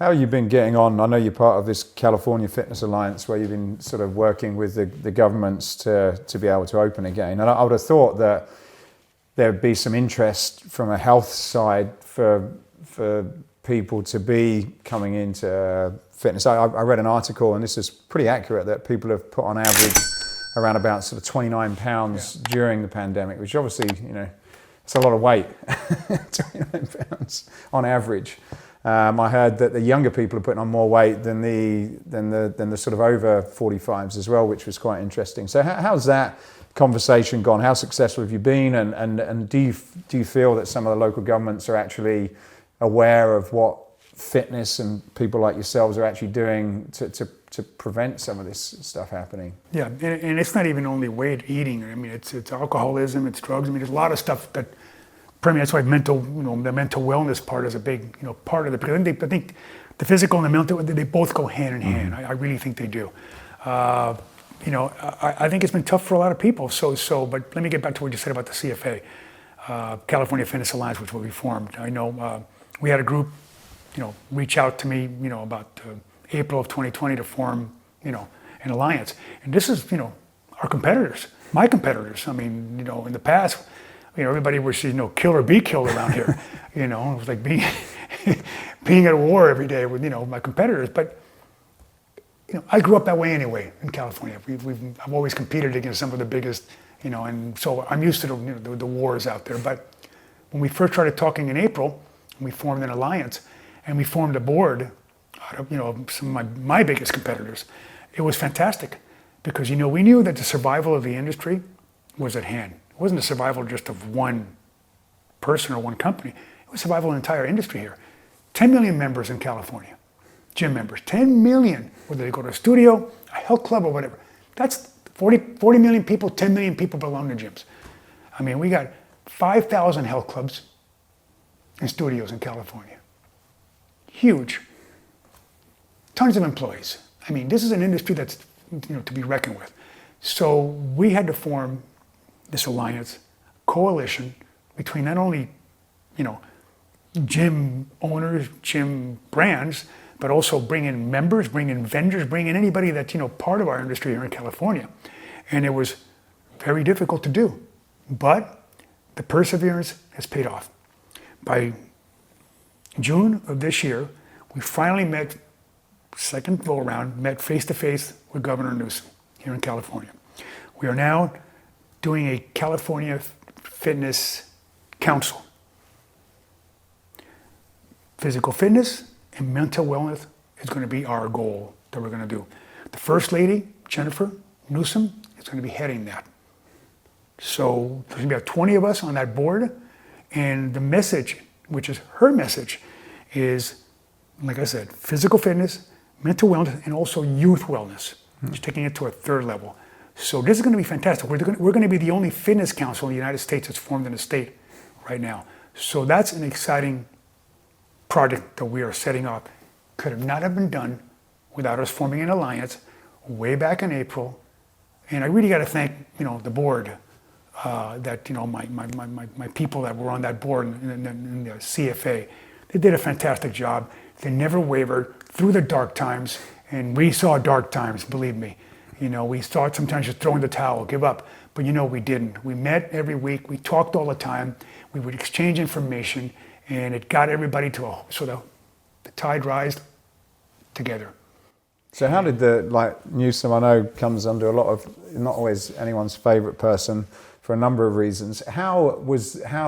How have you been getting on? I know you're part of this California Fitness Alliance where you've been sort of working with the governments to be able to open again. And I would have thought that there'd be some interest from a health side for people to be coming into fitness. I read an article, and this is pretty accurate, that people have put on average around about sort of 29 pounds during the pandemic, which obviously, it's a lot of weight, 29 pounds on average. I heard that the younger people are putting on more weight than the sort of over 45s as well, which was quite interesting. So how's that conversation gone? How successful have you been? And do you feel that some of the local governments are actually aware of what fitness and people like yourselves are actually doing to prevent some of this stuff happening? Yeah, and it's not even only weight eating. I mean, it's alcoholism, it's drugs. I mean, there's a lot of stuff that. That's why the mental wellness part is a big, part of it. Because I think the physical and the mental, they both go hand in hand. I really think they do. I think it's been tough for a lot of people. But let me get back to what you said about the CFA, California Fitness Alliance, which we formed. I know we had a group, reach out to me, about April of 2020 to form, an alliance. And this is, our competitors, my competitors. I mean, in the past, everybody was, kill or be killed around here. It was like being at war every day with, my competitors. But, I grew up that way anyway in California. I've always competed against some of the biggest, and so I'm used to the wars out there. But when we first started talking in April, we formed an alliance, and we formed a board out of, some of my biggest competitors. It was fantastic because, we knew that the survival of the industry was at hand. It wasn't the survival just of one person or one company. It was survival of the entire industry here. 10 million members in California, gym members, 10 million, whether they go to a studio, a health club, or whatever. That's 40 million people, 10 million people belong to gyms. I mean, we got 5,000 health clubs and studios in California. Huge. Tons of employees. I mean, this is an industry that's, to be reckoned with. So we had to form this alliance, coalition between not only, gym owners, gym brands, but also bring in members, bring in vendors, bring in anybody that's, part of our industry here in California. And it was very difficult to do, but the perseverance has paid off. By June of this year, we finally met, second go around, met face to face with Governor Newsom here in California. We are now doing a California Fitness Council. Physical fitness and mental wellness is going to be our goal that we're going to do. The First Lady, Jennifer Newsom, is going to be heading that. So there's going to be about 20 of us on that board, and the message, which is her message, is, like I said, physical fitness, mental wellness, and also youth wellness. She's taking it to a third level. So this is going to be fantastic. We're going to be the only fitness council in the United States that's formed in a state right now. So that's an exciting project that we are setting up. Could have not have been done without us forming an alliance way back in April. And I really got to thank, the board, that, my people that were on that board in the CFA. They did a fantastic job. They never wavered through the dark times, and we saw dark times, believe me. We thought sometimes just throwing the towel, give up, but we didn't. We met every week, we talked all the time, we would exchange information, and it got everybody so the tide rised together. So how did Newsom, I know, comes under a lot of, not always anyone's favorite person for a number of reasons. How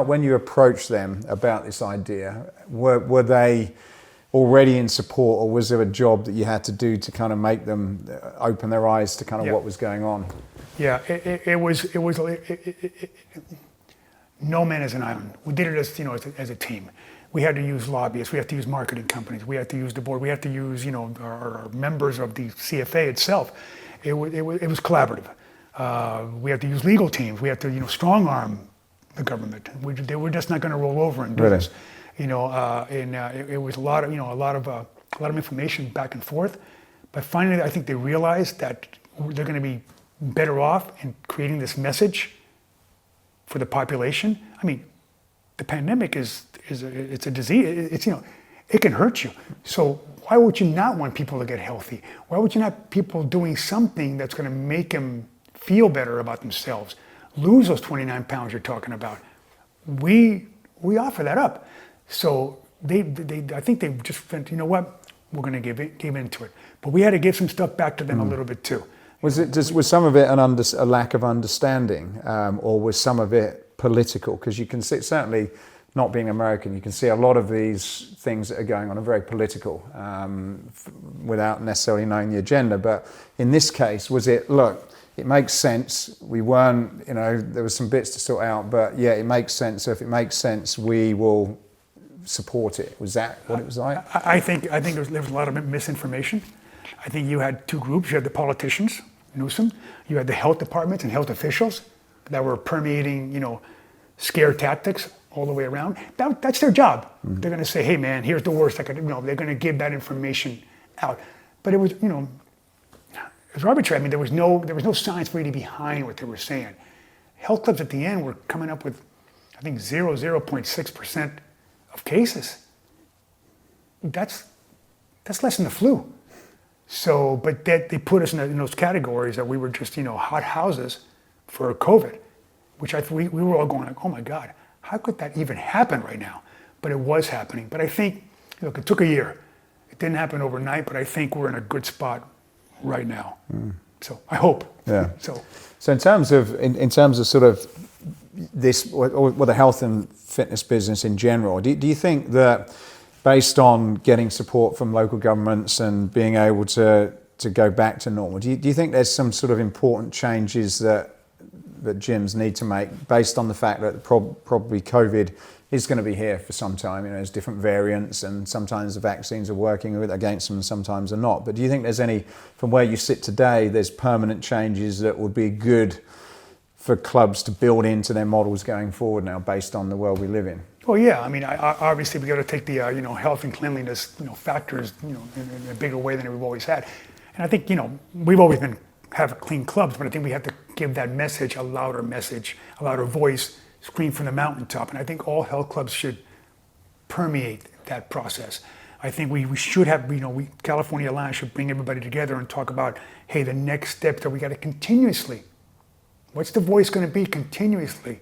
when you approached them about this idea, were they already in support, or was there a job that you had to do to kind of make them open their eyes to kind of what was going on? Yeah, it was no man is an island. We did it as a team. We had to use lobbyists, we had to use marketing companies, we had to use the board, we had to use our members of the CFA itself. It was collaborative. We had to use legal teams. We had to strong arm the government. They were just not going to roll over and do this. It was a lot of information back and forth, but finally I think they realized that they're going to be better off in creating this message for the population. I mean, the pandemic it's a disease. It can hurt you. So why would you not want people to get healthy? Why would you not people doing something that's going to make them feel better about themselves, lose those 29 pounds you're talking about? We offer that up. So I think they just went, you know what, we're going to give into it. But we had to give some stuff back to them a little bit too. Was some of it a lack of understanding, or was some of it political? Because you can see, certainly not being American, you can see a lot of these things that are going on are very political, without necessarily knowing the agenda. But in this case, was it, look, it makes sense. We weren't, there was some bits to sort out, but yeah, it makes sense. So if it makes sense, we will support it. Was that what it was like? I think there was a lot of misinformation. I think you had two groups. You had the politicians, Newsom. You had the health departments and health officials that were permeating, scare tactics all the way around. That's their job. Mm-hmm. They're going to say, hey man, here's the worst I could, they're going to give that information out. But it was, it was arbitrary. I mean, there was no science really behind what they were saying. Health clubs at the end were coming up with, I think, 0.6% of cases. That's less than the flu. So, but that they put us in those categories that we were just, hot houses for COVID, which we were all going like, oh my God, how could that even happen right now? But it was happening. But I think, look, it took a year. It didn't happen overnight, but I think we're in a good spot right now. So I hope. Yeah. So in terms of sort of this, or the health and fitness business in general, do you think that based on getting support from local governments and being able to go back to normal, do you think there's some sort of important changes that gyms need to make based on the fact that probably COVID is going to be here for some time? There's different variants and sometimes the vaccines are working against them and sometimes are not. But do you think there's any, from where you sit today, there's permanent changes that would be good for clubs to build into their models going forward now based on the world we live in? Well, yeah. I mean, obviously we got to take the health and cleanliness factors in a bigger way than we've always had. And I think we've always have clean clubs, but I think we have to give that message, a louder voice, scream from the mountaintop. And I think all health clubs should permeate that process. I think we should have, California Alliance should bring everybody together and talk about, hey, the next step that we got to continuously, what's the voice going to be continuously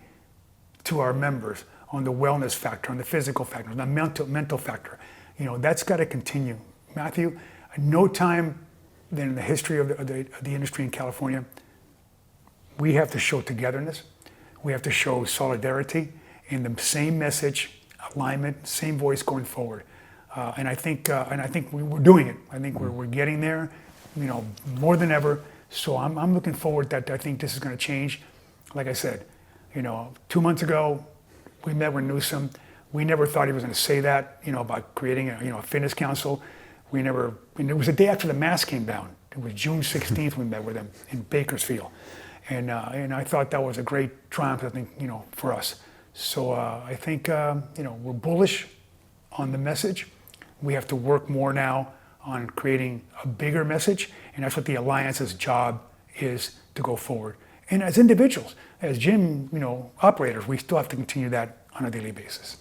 to our members on the wellness factor, on the physical factor, on the mental factor. That's got to continue. Matthew, at no time then in the history of the industry in California, we have to show togetherness. We have to show solidarity in the same message, alignment, same voice going forward. And I think we're doing it. I think we're getting there, more than ever. So I'm looking forward that I think this is going to change. Like I said, 2 months ago, we met with Newsom. We never thought he was going to say that, about creating a fitness council. And it was the day after the mask came down. It was June 16th we met with him in Bakersfield. And I thought that was a great triumph, I think, for us. So I think, we're bullish on the message. We have to work more now on creating a bigger message. And that's what the Alliance's job is, to go forward. And as individuals, as gym, operators, we still have to continue that on a daily basis.